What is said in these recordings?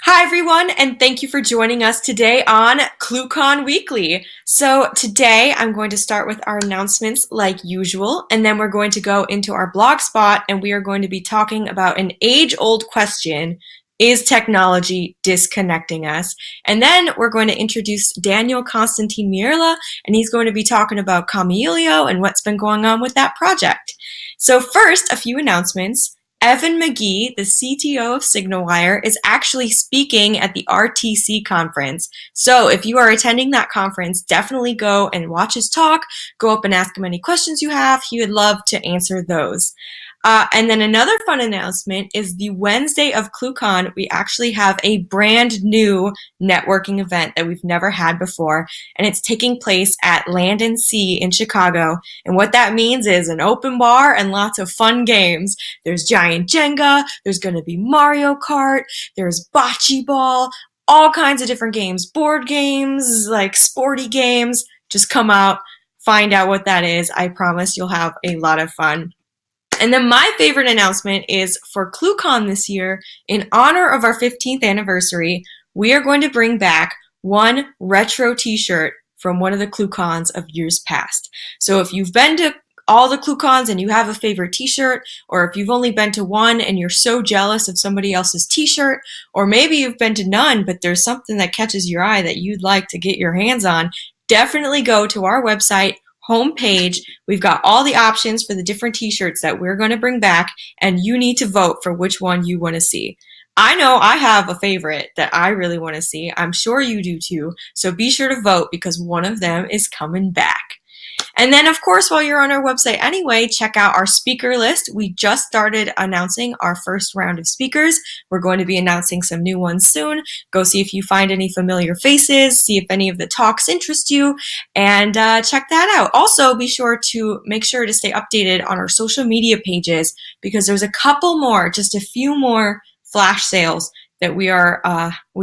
Hi everyone, and thank you for joining us today on ClueCon Weekly. So today I'm going to start with our announcements like usual, and then we're going to go into our blog spot and we are going to be talking about an age-old question: is technology disconnecting us? And then we're going to introduce Daniel-Constantin Mierla, and he's going to be talking about Kamailio and what's been going on with that project. So first, a few announcements. Evan McGee, the CTO of SignalWire, is actually speaking at the RTC conference. So if you are attending that conference, definitely go and watch his talk. Go up and ask him any questions you have. He would love to answer those. And then another fun announcement is the Wednesday of ClueCon, we actually have a brand new networking event that we've never had before, and it's taking place at Land and Sea in Chicago. And what that means is an open bar and lots of fun games. There's giant Jenga, there's going to be Mario Kart, there's bocce ball, all kinds of different games, board games, like sporty games. Just come out, find out what that is. I promise you'll have a lot of fun. And then my favorite announcement is for ClueCon this year, in honor of our 15th anniversary, we are going to bring back one retro t-shirt from one of the ClueCons of years past. So if you've been to all the ClueCons and you have a favorite t-shirt, or if you've only been to one and you're so jealous of somebody else's t-shirt, or maybe you've been to none but there's something that catches your eye that you'd like to get your hands on, definitely go to our website homepage. We've got all the options for the different t-shirts that we're going to bring back, and you need to vote for which one you want to see. I know I have a favorite that I really want to see. I'm sure you do too. So be sure to vote because one of them is coming back. And then, of course, while you're on our website anyway, check out our speaker list. We just started announcing our first round of speakers. We're going to be announcing some new ones soon. Go see if you find any familiar faces, see if any of the talks interest you, and check that out. Also, be sure to make sure to stay updated on our social media pages because there's a couple more, just a few more flash sales that we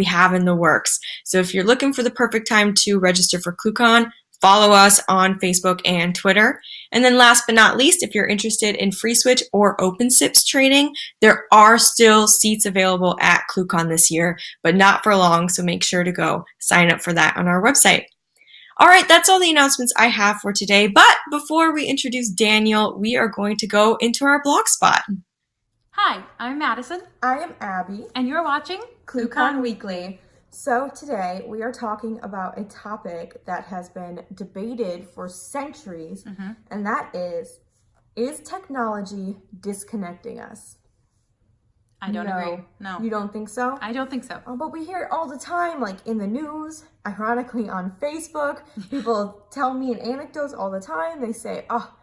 have in the works. So if you're looking for the perfect time to register for ClueCon, follow us on Facebook and Twitter. And then last but not least, if you're interested in FreeSwitch or OpenSIPs training, there are still seats available at ClueCon this year, but not for long, so make sure to go sign up for that on our website. All right, that's all the announcements I have for today, but before we introduce Daniel, we are going to go into our blog spot. Hi, I'm Madison. I am Abby. And you're watching ClueCon Weekly. So today we are talking about a topic that has been debated for centuries, and that is technology disconnecting us? I don't agree. No. You don't think so? I don't think so. Oh, but we hear it all the time, like in the news, ironically on Facebook. People tell me in anecdotes all the time. They say, oh,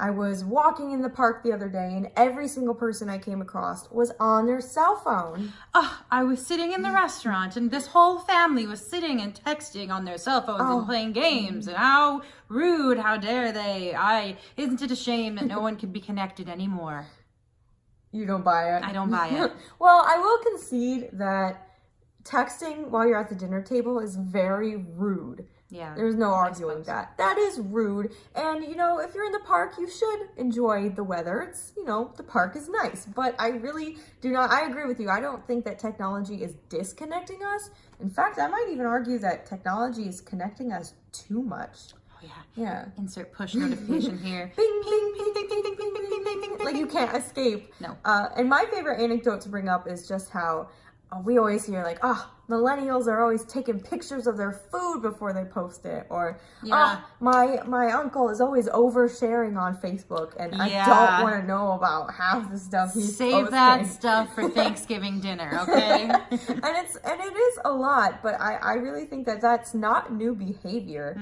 I was walking in the park the other day and every single person I came across was on their cell phone. Oh, I was sitting in the restaurant and this whole family was sitting and texting on their cell phones and playing games, and how rude, how dare they? Isn't it a shame that no one can be connected anymore? You don't buy it? I don't buy it. Well, I will concede that texting while you're at the dinner table is very rude. Yeah. There's no arguing that. That is rude. And, if you're in the park, you should enjoy the weather. It's, the park is nice. But I really do not, I agree with you. I don't think that technology is disconnecting us. In fact, I might even argue that technology is connecting us too much. Oh, yeah. Yeah. Insert push notification here. Bing, bing, bing, bing, bing, bing, bing, bing, bing, bing. Like you can't escape. No. And my favorite anecdote to bring up is just how we always hear like, millennials are always taking pictures of their food before they post it, or my uncle is always oversharing on Facebook, and I don't want to know about half the stuff he's posting. That stuff for Thanksgiving dinner, okay? and it is a lot, but I really think that that's not new behavior.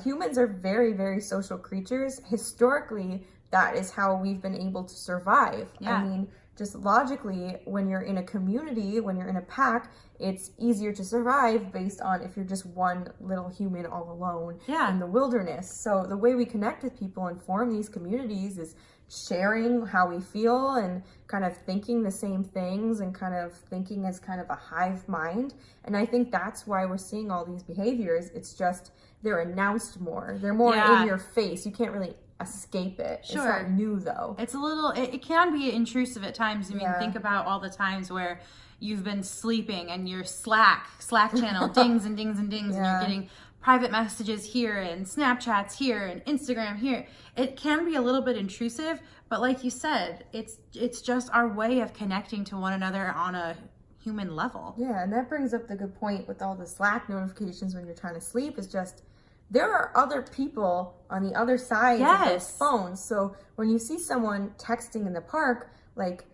Humans are very, very social creatures. Historically, that is how we've been able to survive. Yeah. I mean, just logically, when you're in a community, when you're in a pack, it's easier to survive based on if you're just one little human all alone in the wilderness. So the way we connect with people and form these communities is sharing how we feel and kind of thinking the same things and kind of thinking as kind of a hive mind. And I think that's why we're seeing all these behaviors. It's just they're announced more. They're more in your face. You can't really escape it. Sure. It's not new though. It's a little, it can be intrusive at times. I mean, think about all the times where you've been sleeping and your Slack channel dings and dings and dings, and you're getting private messages here and Snapchats here and Instagram here. It can be a little bit intrusive, but like you said, it's just our way of connecting to one another on a human level. Yeah, and that brings up the good point with all the Slack notifications when you're trying to sleep, is just there are other people on the other side of those phones. So when you see someone texting in the park, like,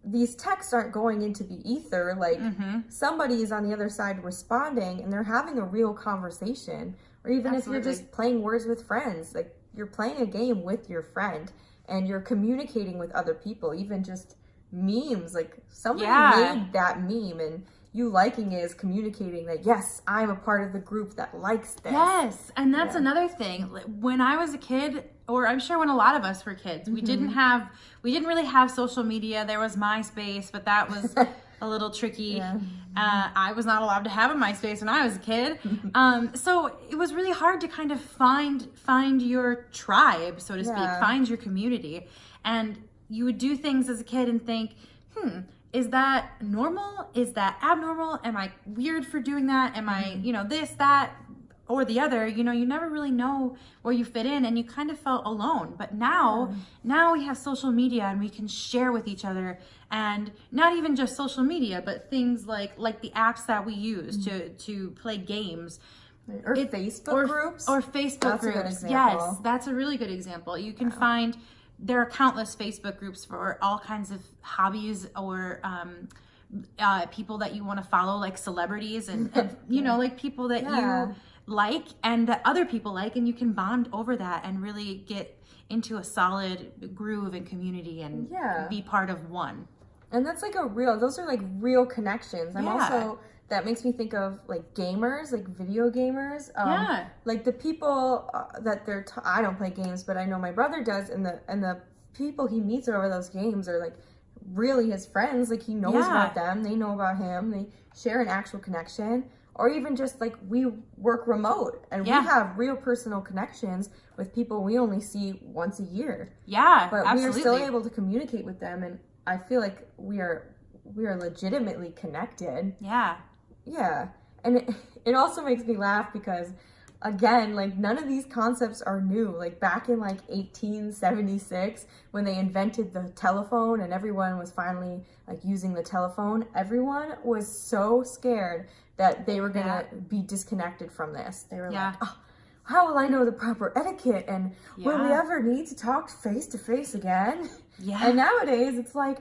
these texts aren't going into the ether. Like, somebody is on the other side responding, and they're having a real conversation. Or even if you're just playing words with friends, like, you're playing a game with your friend, and you're communicating with other people. Even just memes, like, somebody made that meme, and you liking it is communicating that, yes, I'm a part of the group that likes this. Yes, and that's another thing. When I was a kid, or I'm sure when a lot of us were kids, we didn't really have social media. There was MySpace, but that was a little tricky. I was not allowed to have a MySpace when I was a kid. So it was really hard to kind of find your tribe, so to speak, find your community. And you would do things as a kid and think, is that normal? Is that abnormal? Am I weird for doing that? Am I, this, that, or the other? You never really know where you fit in, and you kind of felt alone. But now we have social media, and we can share with each other, and not even just social media, but things like the apps that we use to play games. Or Facebook groups. Or Facebook That's groups. A good example. Yes, that's a really good example. You can find, there are countless Facebook groups for all kinds of hobbies, or people that you want to follow, like celebrities and like people that you like and that other people like, and you can bond over that and really get into a solid groove and community and be part of one. And that's like those are like real connections. I'm also, that makes me think of like gamers, like video gamers. Like the people that I don't play games, but I know my brother does, and the people he meets over those games are like really his friends. Like, he knows about them, they know about him, they share an actual connection. Or even just like, we work remote, and we have real personal connections with people we only see once a year. But we are still able to communicate with them, and I feel like we are legitimately connected. And it also makes me laugh because, again, like, none of these concepts are new. Like, back in like 1876, when they invented the telephone and everyone was finally like using the telephone, everyone was so scared that they were gonna be disconnected from this. They were like, oh, how will I know the proper etiquette, and will we ever need to talk face to face again? And nowadays it's like,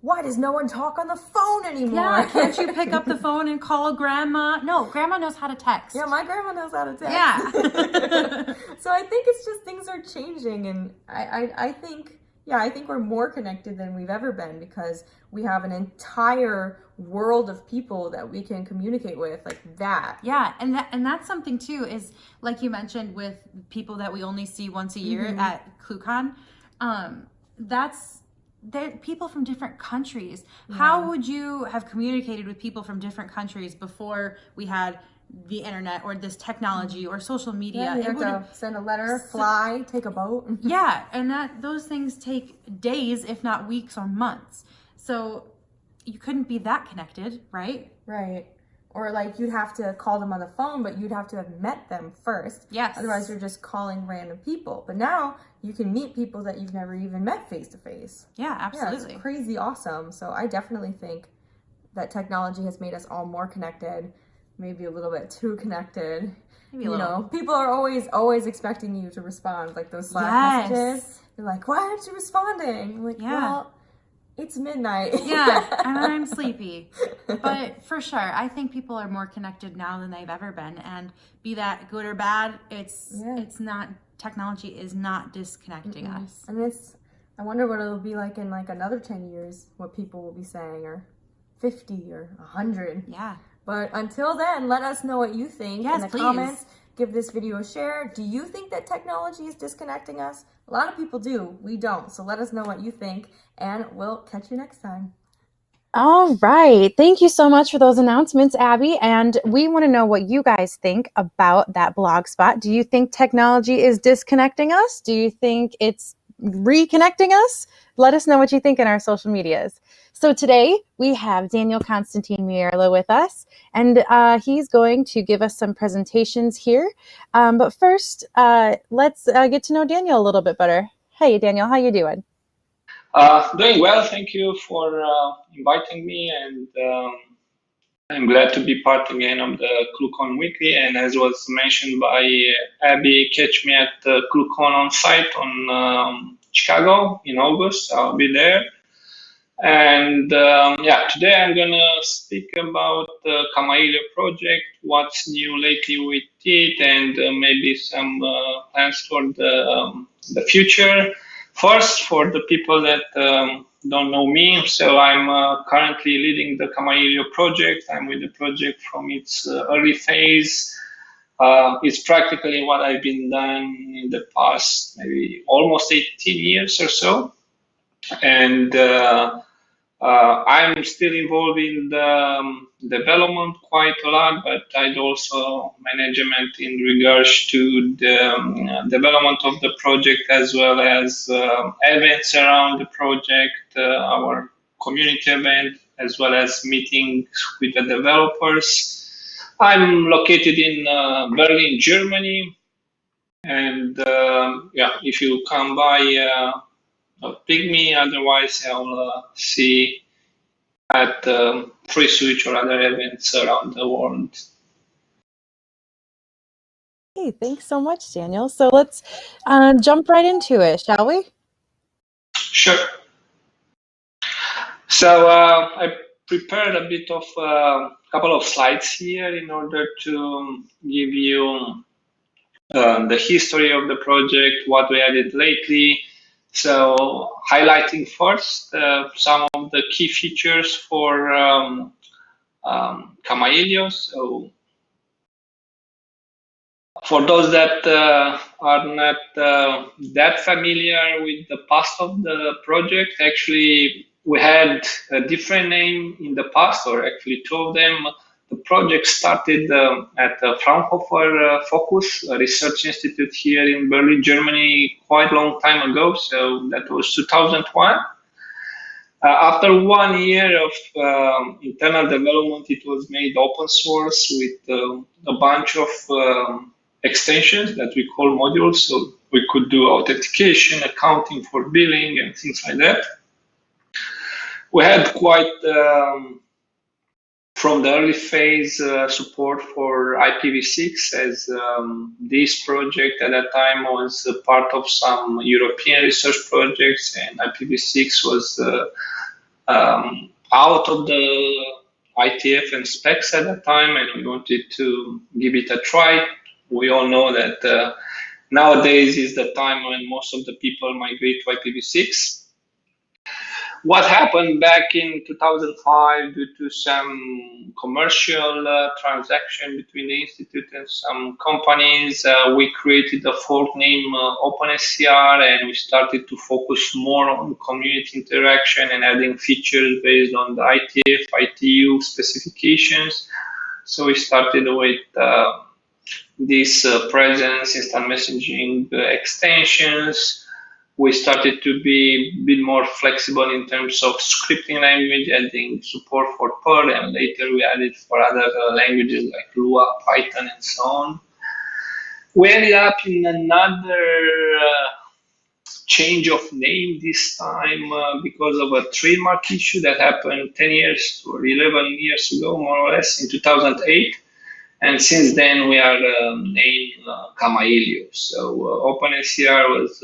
why does no one talk on the phone anymore? Can't you pick up the phone and call grandma? No, grandma knows how to text. My grandma knows how to text. So I think it's just, things are changing, and I think we're more connected than we've ever been, because we have an entire world of people that we can communicate with like that. And that's something too, is like you mentioned with people that we only see once a year at ClueCon. They're people from different countries. How would you have communicated with people from different countries before we had the internet or this technology or social media? You have to send a letter, fly, take a boat. And those things take days, if not weeks or months. So you couldn't be that connected, right? Or like, you'd have to call them on the phone, but you'd have to have met them first. Otherwise you're just calling random people. But now you can meet people that you've never even met face to face. Absolutely. It's crazy awesome. So I definitely think that technology has made us all more connected, maybe a little bit too connected. People are always expecting you to respond, like those Slack messages. They're like, why aren't you responding? I'm like, well, it's midnight. And I'm sleepy. But for sure, I think people are more connected now than they've ever been. And be that good or bad, it's not, technology is not disconnecting us. And I wonder what it'll be like in like another 10 years, what people will be saying, or 50 or 100. But until then, let us know what you think in the comments. Give this video a share. Do you think that technology is disconnecting us? A lot of people do. We don't. So let us know what you think, and we'll catch you next time. All right. Thank you so much for those announcements, Abby. And we want to know what you guys think about that blog spot. Do you think technology is disconnecting us? Do you think it's reconnecting us? Let us know what you think in our social medias. So today we have Daniel-Constantin Mierla with us, and he's going to give us some presentations here. But first, let's get to know Daniel a little bit better. Hey, Daniel, how you doing? Doing well, thank you for inviting me, and I'm glad to be part again of the ClueCon Weekly. And as was mentioned by Abby, catch me at the ClueCon on site on Chicago in August. I'll be there. And yeah, today I'm gonna speak about the Kamailio project, what's new lately with it, and maybe some plans for the future. First, for the people that don't know me, so I'm currently leading the Kamailio project. I'm with the project from its early phase. It's practically what I've been done in the past, maybe almost 18 years or so. And I'm still involved in the development quite a lot, but I do also management in regards to the development of the project, as well as events around the project, our community event, as well as meetings with the developers. I'm located in Berlin, Germany, and yeah, if you come by, ping me. Otherwise, I'll see at Free Switch or other events around the world. Hey, thanks so much, Daniel. So let's jump right into it, shall we? Sure. So I prepared a bit of a couple of slides here in order to give you the history of the project, what we added lately. So highlighting first some of the key features for Kamailio. So for those that are not that familiar with the past of the project, actually we had a different name in the past, or actually two of them. The project started at the Fraunhofer Fokus Research Institute here in Berlin, Germany, quite a long time ago. So that was 2001. After 1 year of internal development, it was made open source with a bunch of extensions that we call modules. So we could do authentication, accounting for billing, and things like that. We had quite, from the early phase, support for IPv6, as this project at that time was part of some European research projects, and IPv6 was out of the ITF and specs at that time, and we wanted to give it a try. We all know that nowadays is the time when most of the people migrate to IPv6. What happened back in 2005, due to some commercial transaction between the institute and some companies, we created a fork name OpenSCR, and we started to focus more on community interaction and adding features based on the ITF, ITU specifications. So we started with this presence, instant messaging extensions. We started to be a bit more flexible in terms of scripting language, adding support for Perl, and later we added for other languages like Lua, Python, and so on. We ended up in another change of name this time because of a trademark issue that happened 10 years or 11 years ago, more or less, in 2008. And since then, we are named Kamailio. So OpenSCR was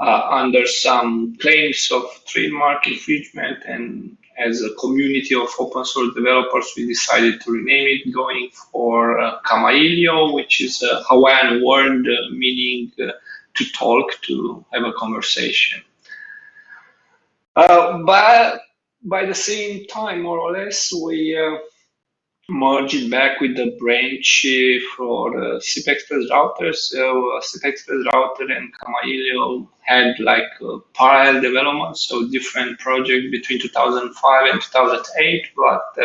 under some claims of trademark infringement, and as a community of open source developers, we decided to rename it, going for Kamailio, which is a Hawaiian word meaning to talk, to have a conversation. But by the same time, more or less, we merge it back with the branch for SIP Express routers. So SIP Express router and Kamailio had like parallel development, so different projects between 2005 and 2008. But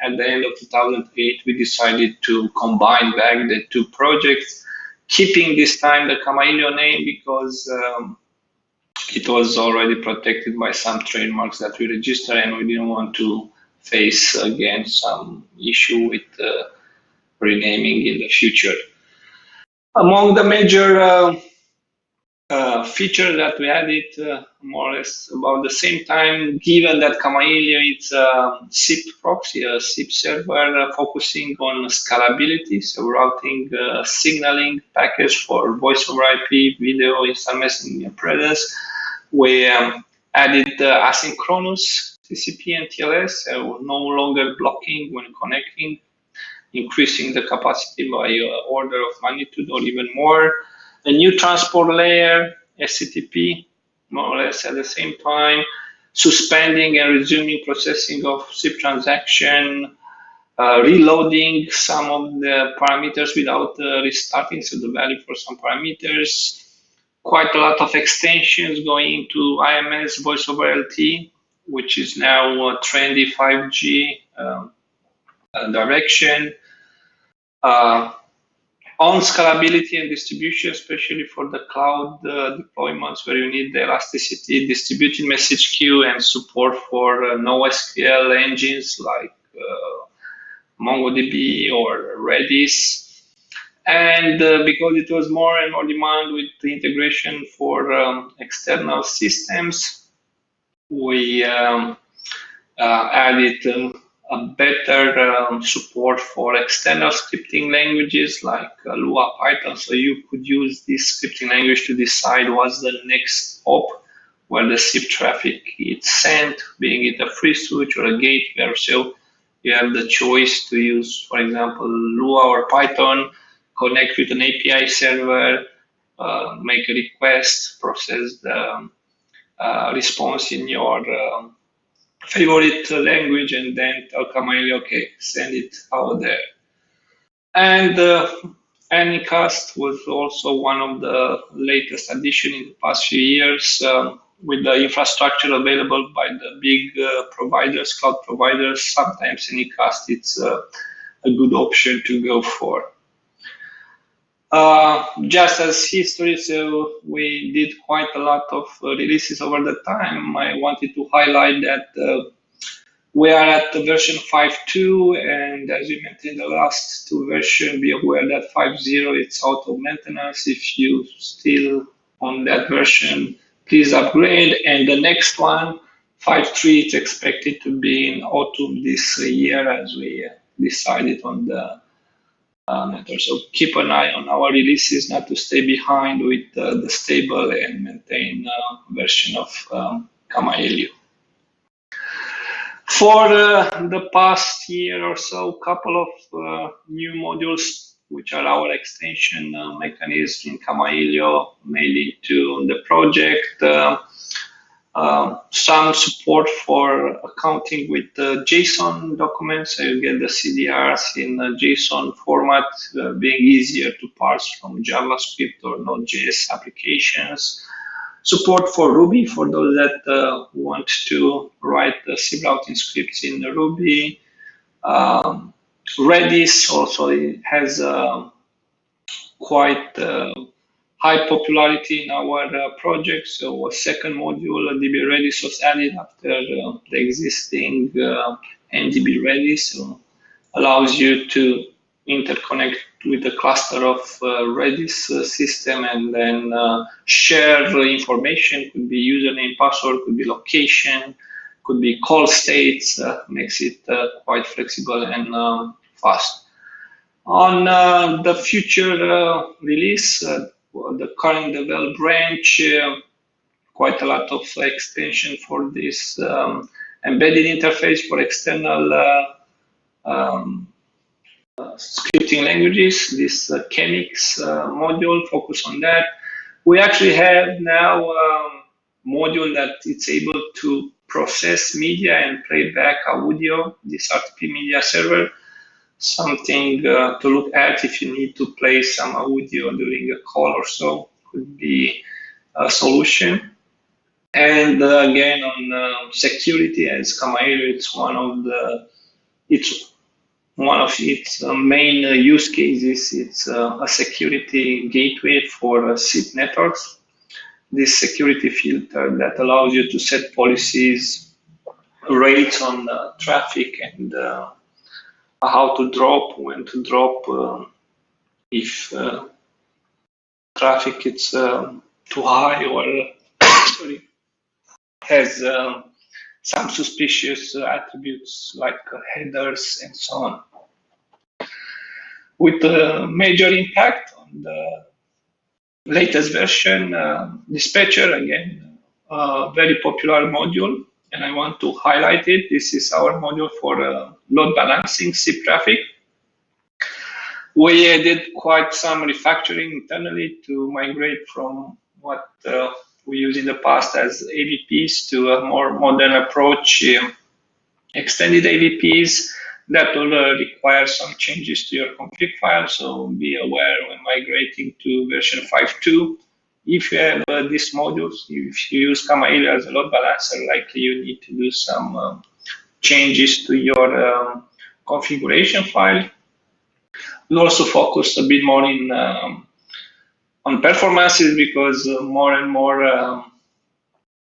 at the end of 2008, we decided to combine back the two projects, keeping this time the Kamailio name because it was already protected by some trademarks that we registered, and we didn't want to face again some issue with renaming in the future. Among the major features that we added more or less about the same time, given that Kamailio is a SIP proxy, a SIP server focusing on scalability, so routing signaling package for voice over IP, video, instant messaging presence. We added asynchronous TCP and TLS, so no longer blocking when connecting, increasing the capacity by order of magnitude or even more. A new transport layer, SCTP, more or less at the same time, suspending and resuming processing of SIP transaction, reloading some of the parameters without restarting, so the value for some parameters. Quite a lot of extensions going to IMS voice over LTE, which is now a trendy 5G direction. On scalability and distribution, especially for the cloud deployments where you need the elasticity, distributed message queue, and support for NoSQL engines like MongoDB or Redis. And because it was more and more demand with the integration for external systems, we added a better support for external scripting languages like Lua, Python. So you could use this scripting language to decide what's the next hop where the SIP traffic is sent, being it a free switch or a gateway. So you have the choice to use, for example, Lua or Python, connect with an API server, make a request, process the response in your favorite language, and then tell Kamailio, okay, send it out there. And Anycast was also one of the latest additions in the past few years with the infrastructure available by the big providers, cloud providers. Sometimes Anycast it's a good option to go for. Just as history, so we did quite a lot of releases over the time. I wanted to highlight that we are at the version 5.2, and as we mentioned, the last two versions, be aware that 5.0 it's out of maintenance. If you still on that version, please upgrade. And the next one, 5.3, it's expected to be in autumn this year, as we decided on the matter. So keep an eye on our releases, not to stay behind with the stable and maintain version of Kamailio. For the past year or so, couple of new modules, which are our extension mechanism in Kamailio, mainly to the project. Some support for accounting with JSON documents, so you get the CDRs in JSON format, being easier to parse from JavaScript or Node.js applications. Support for Ruby for those that want to write the SIP routing scripts in Ruby. Redis also has quite high popularity in our project. So a second module, DB Redis, was added after the existing NDB Redis. So allows you to interconnect with the cluster of Redis system and then share information. Could be username, password, could be location, could be call states, makes it quite flexible and fast. On the future release, the current develop branch, quite a lot of extension for this embedded interface for external scripting languages, this Kenix module, focus on that. We actually have now a module that it's able to process media and play back audio, this RTP media server. something to look at if you need to play some audio during a call or so, could be a solution. And again, on security, as Kamailio, it's one of its main use cases. It's a security gateway for SIP networks. This security filter that allows you to set policies, rates on traffic, and how to drop, when to drop, if traffic is too high or sorry, has some suspicious attributes like headers and so on. With a major impact on the latest version, Dispatcher, again, a very popular module, and I want to highlight it. This is our module for load balancing SIP traffic. We did quite some refactoring internally to migrate from what we used in the past as AVPs to a more modern approach, extended AVPs that will require some changes to your config file. So be aware when migrating to version 5.2. If you have these modules, if you use Kamailio as a load balancer, likely you need to do some changes to your configuration file. We also focus a bit more on performances because more and more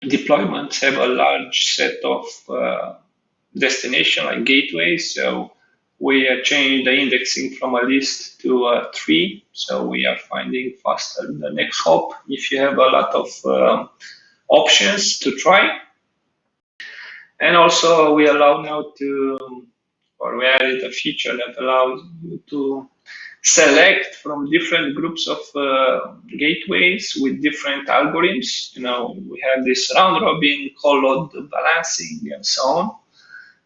deployments have a large set of destination like gateways. So we changed the indexing from a list to a tree. So we are finding faster the next hop if you have a lot of options to try. And also we allow now we added a feature that allows you to select from different groups of gateways with different algorithms. We have this round robin, call load balancing, and so on.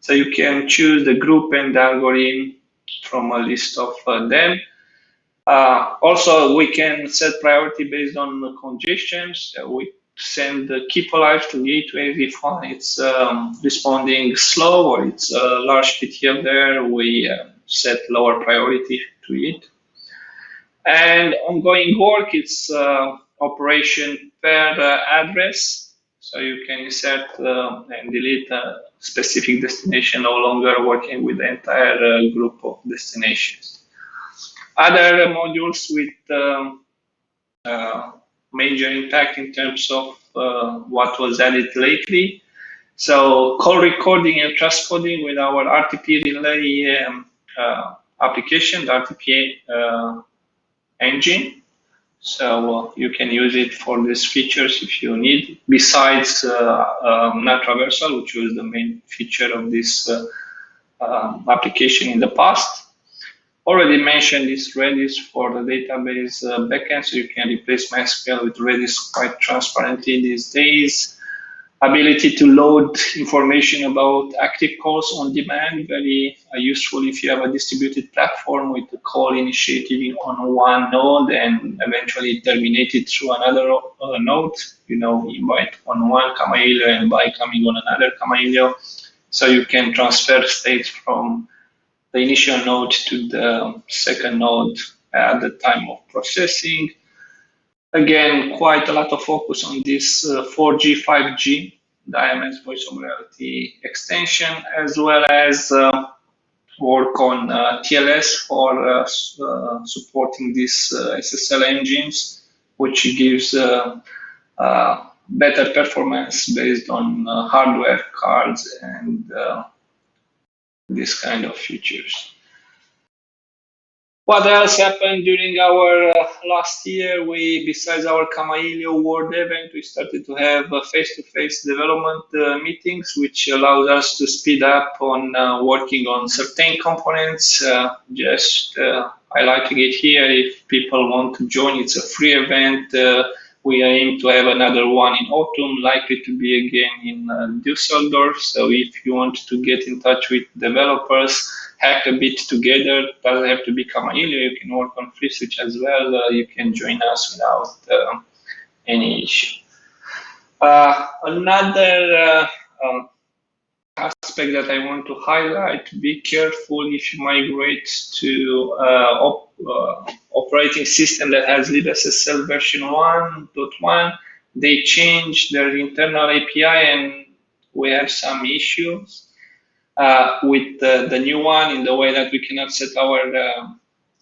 So you can choose the group and the algorithm from a list of them. Also, we can set priority based on congestion. So we send the keep alive to gateways if one it's responding slow or it's a large PTL there. We set lower priority to it. And ongoing work, it's operation per address. So you can insert and delete a specific destination, no longer working with the entire group of destinations. Other modules with major impact in terms of what was added lately. So call recording and transcoding with our RTP relay application, the RTP engine. So you can use it for these features if you need, besides non-traversal, which was the main feature of this application in the past. Already mentioned this Redis for the database backend, so you can replace MySQL with Redis quite transparently these days. Ability to load information about active calls on demand, very useful if you have a distributed platform with the call initiating on one node and eventually terminated through another node. Invite on one Kamailio and by coming on another Kamailio. So you can transfer states from the initial node to the second node at the time of processing. Again, quite a lot of focus on this 4G, 5G, the IMS voice over reality extension, as well as work on TLS for supporting these SSL engines, which gives better performance based on hardware cards and this kind of features. What else happened during our last year? Besides our Kamailio World event, we started to have face-to-face development meetings, which allows us to speed up on working on certain components. Just highlighting it here, if people want to join, it's a free event. We aim to have another one in autumn, likely to be again in Düsseldorf. So if you want to get in touch with developers, hack a bit together, doesn't have to be Kamailio, you can work on FreeSwitch as well. You can join us without any issue. Another aspect that I want to highlight: be careful if you migrate to operating system that has LiveSSL version 1.1. They changed their internal API, and we have some issues with the new one in the way that we cannot set our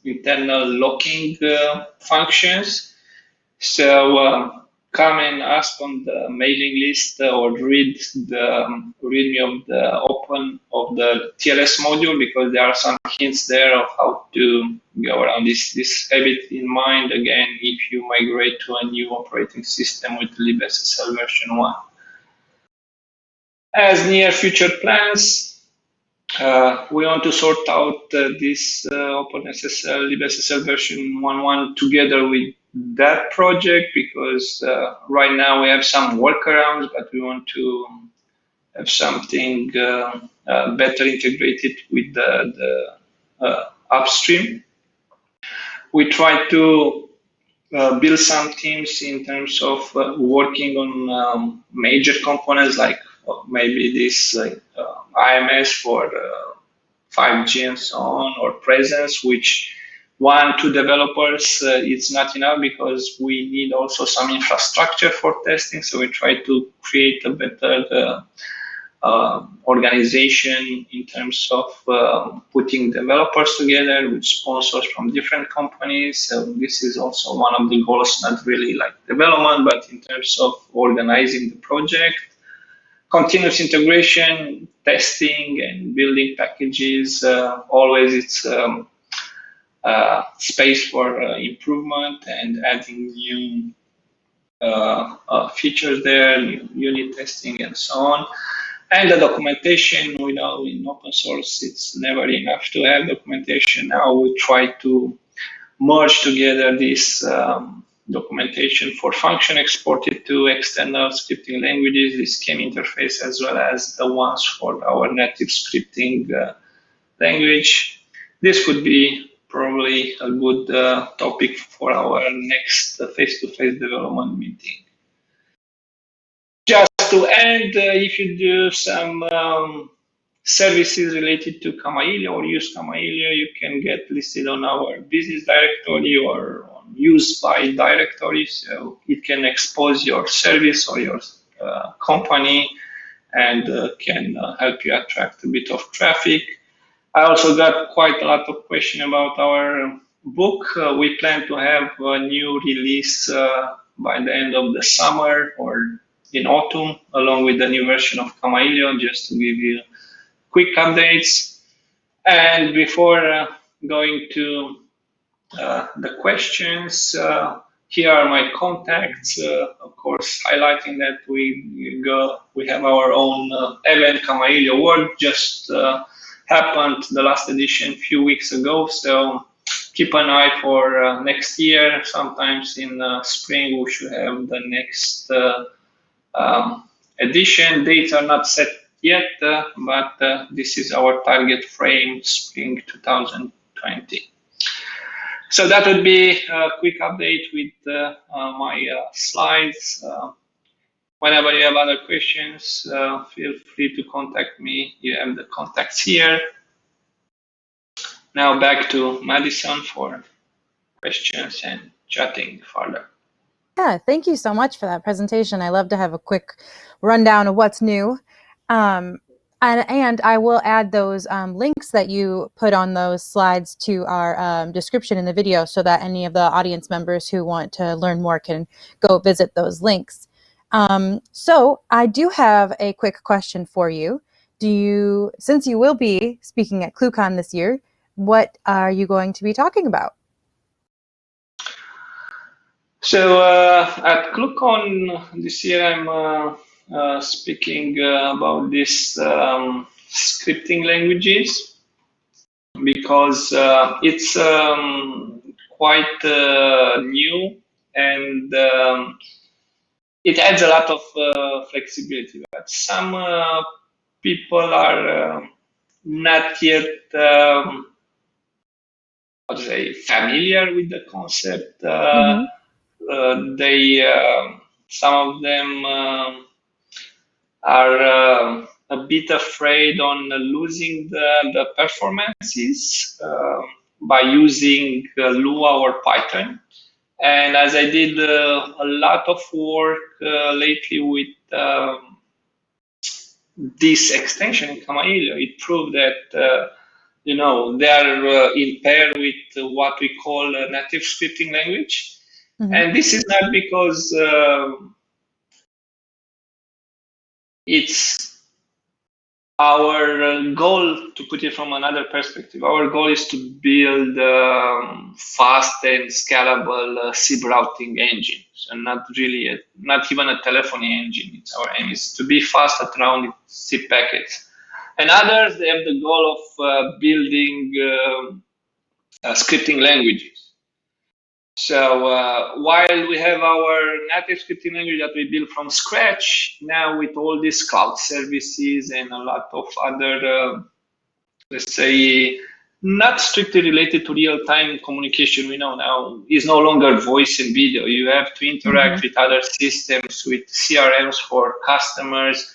internal locking functions. So come and ask on the mailing list or read the readme of the TLS module, because there are some hints there of how to go around this. Have it in mind again if you migrate to a new operating system with LiveSSL version 1. As near future plans, we want to sort out this OpenSSL, LiveSSL version 1.1 together with that project, because right now we have some workarounds, but we want to have something better integrated with the upstream. We try to build some teams in terms of working on major components, like maybe this IMS for 5G and so on, or presence, which 1-2 developers, it's not enough, because we need also some infrastructure for testing. So we try to create a better organization in terms of putting developers together with sponsors from different companies. So this is also one of the goals, not really like development, but in terms of organizing the project. Continuous integration, testing, and building packages. Always it's space for improvement and adding new features there, new unit testing, and so on. And the documentation, we know in open source, it's never enough to have documentation. Now we try to merge together this documentation for function exported to external scripting languages, this CAM interface, as well as the ones for our native scripting language. This would be probably a good topic for our next face-to-face development meeting. Just to end, if you do some services related to Kamailio or use Kamailio, you can get listed on our business directory or on use by directory. So it can expose your service or your company, and can help you attract a bit of traffic. I also got quite a lot of questions about our book. We plan to have a new release by the end of the summer or in autumn, along with the new version of Kamailio, just to give you quick updates. And before going to the questions, here are my contacts. Of course, highlighting that we have our own event, Kamailio World, just happened the last edition a few weeks ago. So keep an eye for next year. Sometimes in spring we should have the next edition. Dates are not set yet, but this is our target frame, spring 2020. So that would be a quick update with my slides. Whenever you have other questions, feel free to contact me. You have the contacts here. Now back to Madison for questions and chatting further. Yeah, thank you so much for that presentation. I love to have a quick rundown of what's new. And I will add those links that you put on those slides to our description in the video, so that any of the audience members who want to learn more can go visit those links. So I do have a quick question for you. Since you will be speaking at ClueCon this year, what are you going to be talking about? So at ClueCon this year, I'm speaking about these scripting languages, because it's quite new, and it adds a lot of flexibility. But some people are not yet familiar with the concept. Some of them are a bit afraid on losing the performances by using Lua or Python. And as I did a lot of work lately with this extension in Kamailio, it proved that they are in pair with what we call a native scripting language. Mm-hmm. And this is not because it's our goal, to put it from another perspective. Our goal is to build fast and scalable SIP routing engines, and not even a telephony engine. It's our aim is to be fast at rounding SIP packets. And others, they have the goal of building scripting languages. So while we have our native scripting language that we built from scratch, now with all these cloud services and a lot of other, let's say, not strictly related to real-time communication, we know now is no longer voice and video. You have to interact with other systems, with CRMs for customers,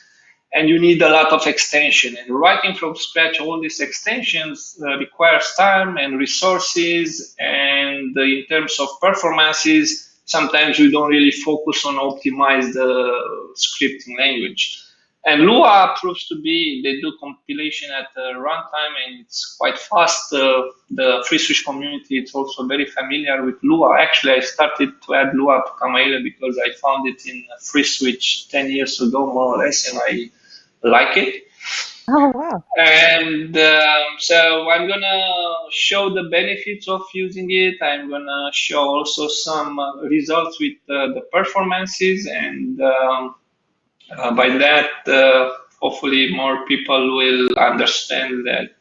and you need a lot of extension. And writing from scratch all these extensions requires time and resources. And in terms of performances, sometimes we don't really focus on optimize the scripting language. And Lua proves to be, they do compilation at runtime and it's quite fast. The FreeSwitch community, it's also very familiar with Lua. Actually, I started to add Lua to Kamailio because I found it in FreeSwitch 10 years ago, more or less, and I like it. Oh, wow. And so I'm going to show the benefits of using it. I'm going to show also some results with the performances. And by that, hopefully more people will understand that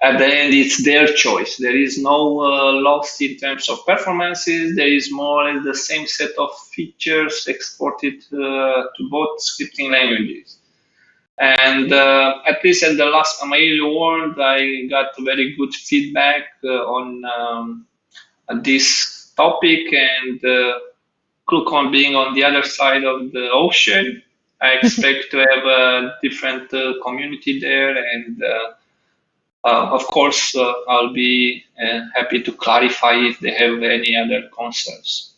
at the end, it's their choice. There is no loss in terms of performances. There is more or less the same set of features exported to both scripting languages. And at least at the last Kamailio World, I got very good feedback on this topic. And ClueCon being on the other side of the ocean, I expect to have a different community there. And of course, I'll be happy to clarify if they have any other concerns.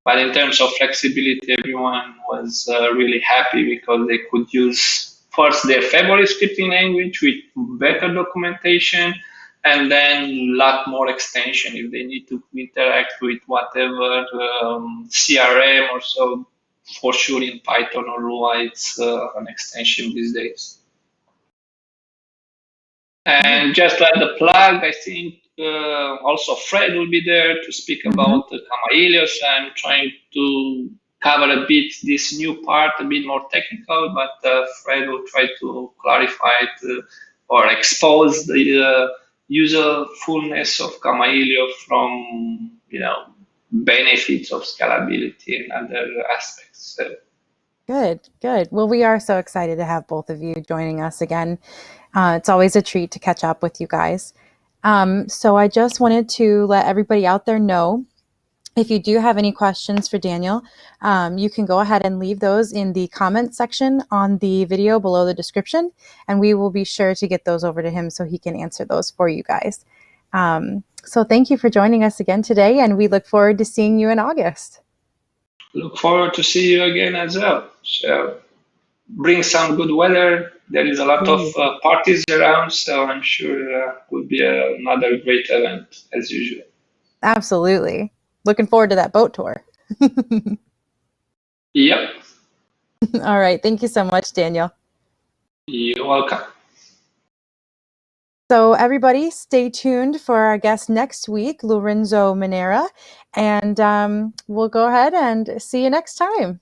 But in terms of flexibility, everyone was really happy because they could use first their favorite scripting language with better documentation, and then a lot more extension if they need to interact with whatever CRM or so. For sure, in Python or Lua, it's an extension these days. And just like the plug, I think also Fred will be there to speak about Kamailio. So I'm trying to cover a bit this new part, a bit more technical, but Fred will try to clarify it or expose the usefulness of Kamailio from, benefits of scalability and other aspects. So. Good. Well, we are so excited to have both of you joining us again. It's always a treat to catch up with you guys. So I just wanted to let everybody out there know, if you do have any questions for Daniel, you can go ahead and leave those in the comment section on the video below the description, and we will be sure to get those over to him so he can answer those for you guys. So thank you for joining us again today, and we look forward to seeing you in August. Look forward to see you again as well. So bring some good weather. There is a lot of parties around, so I'm sure it will be another great event as usual. Absolutely. Looking forward to that boat tour. Yep. All right. Thank you so much, Daniel. You're welcome. So everybody stay tuned for our guest next week, Lorenzo Manera, and we'll go ahead and see you next time.